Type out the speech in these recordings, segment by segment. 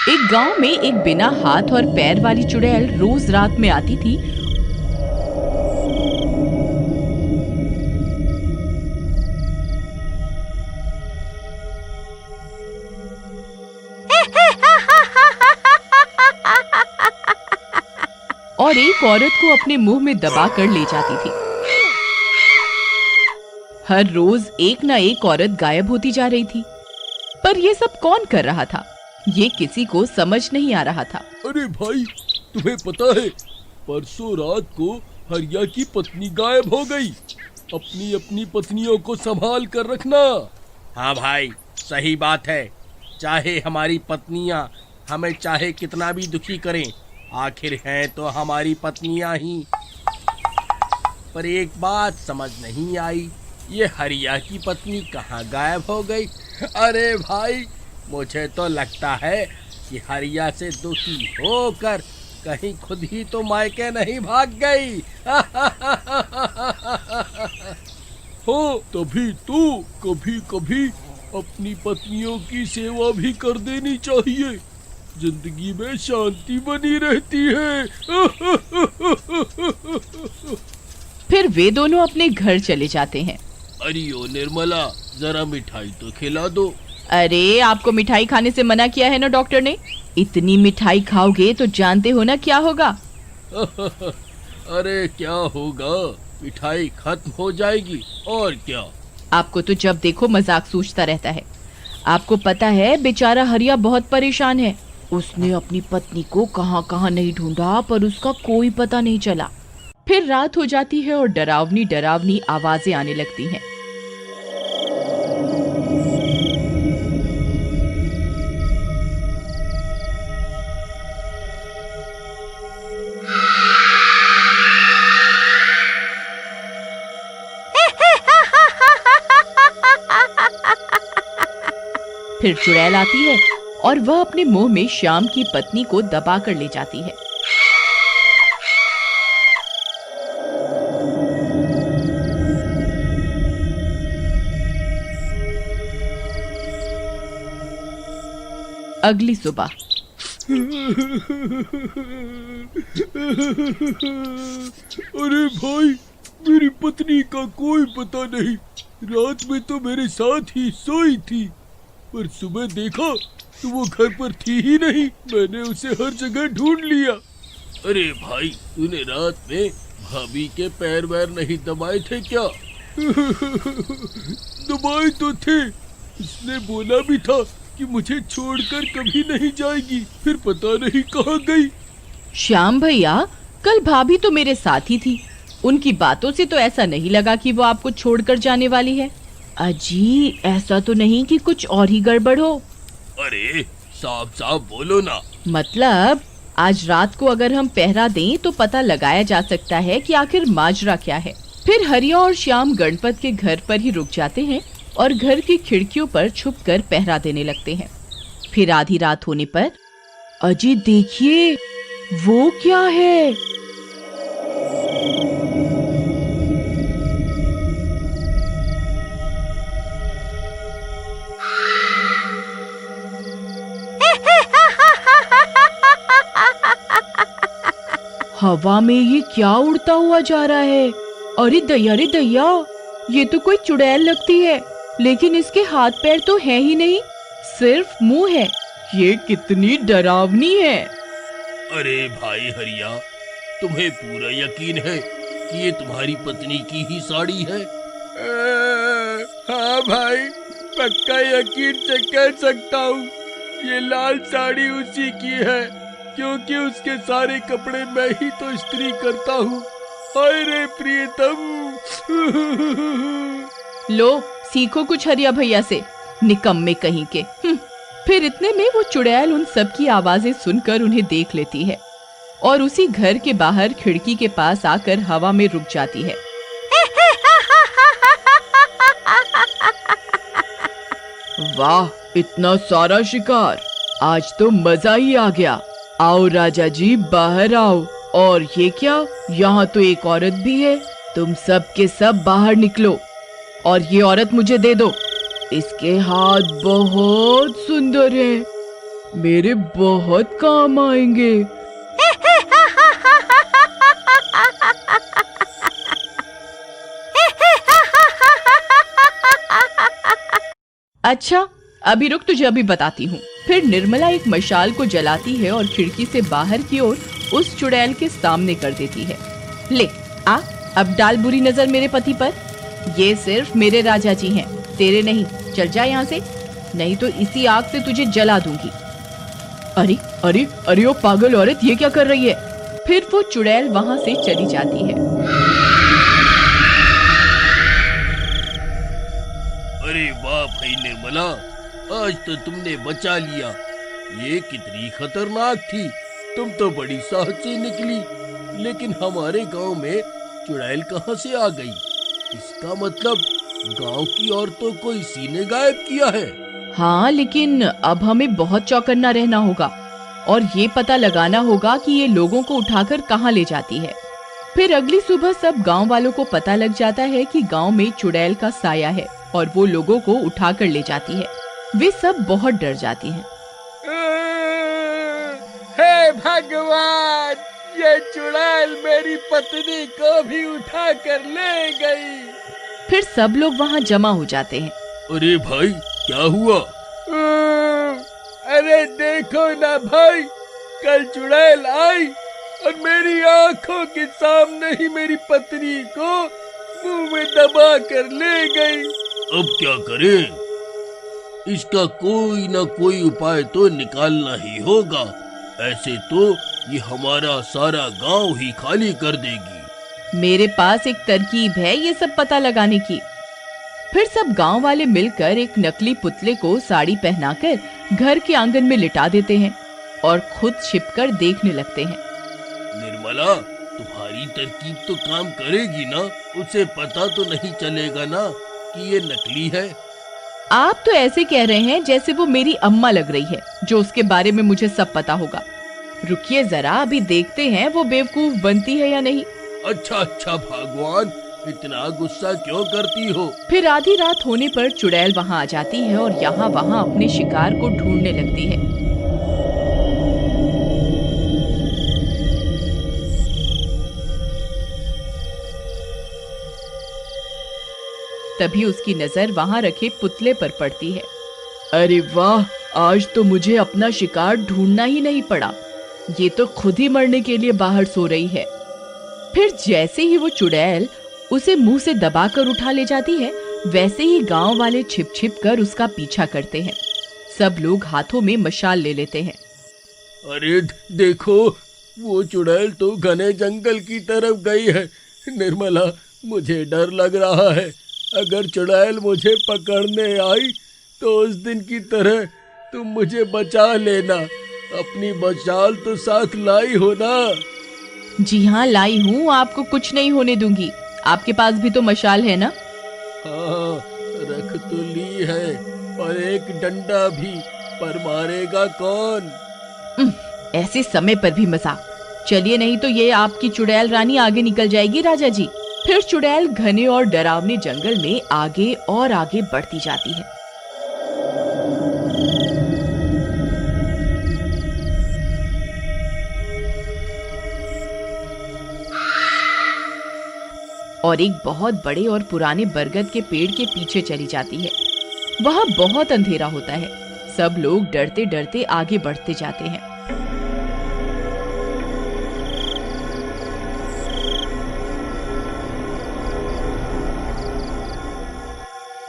एक गांव में एक बिना हाथ और पैर वाली चुड़ैल रोज रात में आती थी। और एक औरत को अपने मुंह में दबा कर ले जाती थी। हर रोज एक ना एक औरत गायब होती जा रही थी, पर ये सब कौन कर रहा था, ये किसी को समझ नहीं आ रहा था। अरे भाई, तुम्हें पता है परसों रात को हरिया की पत्नी गायब हो गई। अपनी अपनी पत्नियों को संभाल कर रखना। हाँ भाई, सही बात है। चाहे हमारी पत्नियां हमें चाहे कितना भी दुखी करें, आखिर हैं तो हमारी पत्नियां ही। पर एक बात समझ नहीं आई, ये हरिया की पत्नी कहाँ गायब हो गई। अरे भाई, मुझे तो लगता है कि हरिया से दुखी होकर कहीं खुद ही तो मायके नहीं भाग गई। हो, तभी तो कभी कभी अपनी पत्नियों की सेवा भी कर देनी चाहिए, जिंदगी में शांति बनी रहती है। फिर वे दोनों अपने घर चले जाते हैं। अरे ओ निर्मला, जरा मिठाई तो खिला दो। अरे, आपको मिठाई खाने से मना किया है ना डॉक्टर ने। इतनी मिठाई खाओगे तो जानते हो ना क्या होगा। अरे क्या होगा, मिठाई खत्म हो जाएगी और क्या। आपको तो जब देखो मजाक सूझता रहता है। आपको पता है बेचारा हरिया बहुत परेशान है। उसने अपनी पत्नी को कहां कहां नहीं ढूंढा, पर उसका कोई पता नहीं चला। फिर रात हो जाती है और डरावनी डरावनी आवाजें आने लगती हैं। फिर चुड़ैल आती है और वह अपने मुंह में श्याम की पत्नी को दबा कर ले जाती है। अगली सुबह अरे भाई, मेरी पत्नी का कोई पता नहीं। रात में तो मेरे साथ ही सोई थी, पर सुबह देखा तो वो घर पर थी ही नहीं। मैंने उसे हर जगह ढूंढ लिया। अरे भाई, तूने रात में भाभी के पैर वैर नहीं दबाए थे क्या? दबाए तो थे। उसने बोला भी था कि मुझे छोड़कर कभी नहीं जाएगी, फिर पता नहीं कहाँ गई। श्याम भैया, कल भाभी तो मेरे साथ ही थी। उनकी बातों से तो ऐसा नहीं लगा कि वो आपको छोड़कर जाने वाली है। अजी, ऐसा तो नहीं कि कुछ और ही गड़बड़ हो। अरे साफ साफ बोलो ना। मतलब आज रात को अगर हम पहरा दें तो पता लगाया जा सकता है कि आखिर माजरा क्या है। फिर हरिया और श्याम गणपत के घर पर ही रुक जाते हैं और घर की खिड़कियों पर छुपकर पहरा देने लगते हैं। फिर आधी रात होने पर, अजी देखिए, वो क्या है। हवा में ये क्या उड़ता हुआ जा रहा है। अरे दैया, ये तो कोई चुड़ैल लगती है, लेकिन इसके हाथ पैर तो है ही नहीं, सिर्फ मुंह है। ये कितनी डरावनी है। अरे भाई हरिया, तुम्हें पूरा यकीन है कि ये तुम्हारी पत्नी की ही साड़ी है? हाँ भाई, पक्का यकीन से कह सकता हूँ, ये लाल साड़ी उसी की है, क्योंकि उसके सारे कपड़े मैं ही तो इस्त्री करता हूँ। हाय रे प्रियतम। लो, सीखो कुछ हरिया भैया से, निकम्मे कहीं के। फिर इतने में वो चुड़ैल उन सब की आवाजें सुनकर उन्हें देख लेती है और उसी घर के बाहर खिड़की के पास आकर हवा में रुक जाती है। वाह, इतना सारा शिकार, आज तो मजा ही आ गया। आओ राजा जी, बाहर आओ। और ये क्या, यहाँ तो एक औरत भी है। तुम सब के सब बाहर निकलो और ये औरत मुझे दे दो। इसके हाथ बहुत सुंदर हैं। मेरे बहुत काम आएंगे। अच्छा, अभी रुक, तुझे अभी बताती हूँ। फिर निर्मला एक मशाल को जलाती है और खिड़की से बाहर की ओर उस चुड़ैल के सामने कर देती है। ले आ, अब डाल बुरी नजर मेरे पति पर। ये सिर्फ मेरे राजा जी हैं, तेरे नहीं। चल जा यहाँ से, नहीं तो इसी आग से तुझे जला दूंगी। अरे अरे अरे ओ पागल औरत, ये क्या कर रही है? फिर वो चुड़ैल वहाँ से चली जाती है। अरे वाह भाई निर्मला, आज तो तुमने बचा लिया। ये कितनी खतरनाक थी, तुम तो बड़ी साहसी निकली। लेकिन हमारे गांव में चुड़ैल कहाँ से आ गई? इसका मतलब गांव की औरतों को इसी ने गायब किया है। हाँ, लेकिन अब हमें बहुत चौकन्ना रहना होगा और ये पता लगाना होगा कि ये लोगों को उठाकर कहाँ ले जाती है। फिर अगली सुबह सब गांव वालों को पता लग जाता है कि गांव में चुड़ैल का साया है और वो लोगों को उठाकर ले जाती है। वे सब बहुत डर जाती हैं। हे भगवान, ये चुड़ैल मेरी पत्नी को भी उठा कर ले गई। फिर सब लोग वहाँ जमा हो जाते हैं। अरे भाई, क्या हुआ? अरे देखो ना भाई, कल चुड़ैल आई और मेरी आंखों के सामने ही मेरी पत्नी को मुंह में दबा कर ले गई। अब क्या करें? इसका कोई ना कोई उपाय तो निकालना ही होगा। ऐसे तो ये हमारा सारा गांव ही खाली कर देगी। मेरे पास एक तरकीब है ये सब पता लगाने की। फिर सब गांव वाले मिलकर एक नकली पुतले को साड़ी पहनाकर घर के आंगन में लिटा देते हैं और खुद छिपकर देखने लगते हैं। निर्मला, तुम्हारी तरकीब तो काम करेगी ना? उसे पता तो नहीं चलेगा ना कि ये नकली है? आप तो ऐसे कह रहे हैं जैसे वो मेरी अम्मा लग रही है, जो उसके बारे में मुझे सब पता होगा। रुकिए जरा, अभी देखते हैं वो बेवकूफ बनती है या नहीं। अच्छा भगवान, इतना गुस्सा क्यों करती हो? फिर आधी रात होने पर चुड़ैल वहाँ आ जाती है और यहाँ वहाँ अपने शिकार को ढूंढने लगती है। तभी उसकी नजर वहाँ रखे पुतले पर पड़ती है। अरे वाह, आज तो मुझे अपना शिकार ढूंढना ही नहीं पड़ा। ये तो खुद ही मरने के लिए बाहर सो रही है। फिर जैसे ही वो चुड़ैल उसे मुंह से दबाकर उठा ले जाती है, वैसे ही गांव वाले छिप छिप कर उसका पीछा करते हैं। सब लोग हाथों में मशाल ले लेते हैं। अरे देखो, वो चुड़ैल तो घने जंगल की तरफ गई है। निर्मला, मुझे डर लग रहा है। अगर चुड़ैल मुझे पकड़ने आई तो उस दिन की तरह तुम मुझे बचा लेना। अपनी मशाल तो साथ लाई हो ना? जी हाँ, लाई हूँ, आपको कुछ नहीं होने दूंगी। आपके पास भी तो मशाल है ना? हाँ, रख तो ली है और एक डंडा भी, पर मारेगा कौन? ऐसे समय पर भी मजाक। चलिए, नहीं तो ये आपकी चुड़ैल रानी आगे निकल जाएगी राजा जी। फिर चुड़ैल घने और डरावने जंगल में आगे और आगे बढ़ती जाती है। और एक बहुत बड़े और पुराने बरगद के पेड़ के पीछे चली जाती है। वहां बहुत अंधेरा होता है। सब लोग डरते डरते आगे बढ़ते जाते हैं।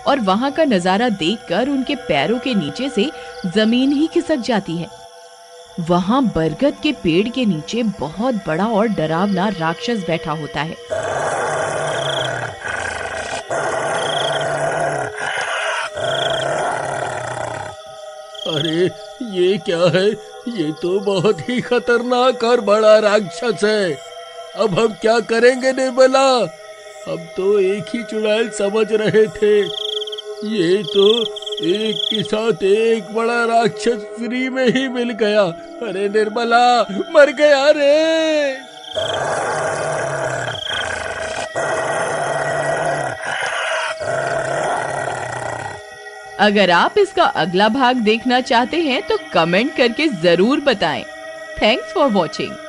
और वहां का नजारा देखकर उनके पैरों के नीचे से जमीन ही खिसक जाती है। वहां बरगद के पेड़ के नीचे बहुत बड़ा और डरावना राक्षस बैठा होता है। अरे ये क्या है? ये तो बहुत ही खतरनाक और बड़ा राक्षस है। अब हम क्या करेंगे निर्मला? हम तो एक ही चुड़ैल समझ रहे थे। ये तो एक के साथ एक बड़ा राक्षस फ्री में ही मिल गया। अरे निर्मला, मर गया रे। अगर आप इसका अगला भाग देखना चाहते हैं तो कमेंट करके जरूर बताएं। Thanks for watching.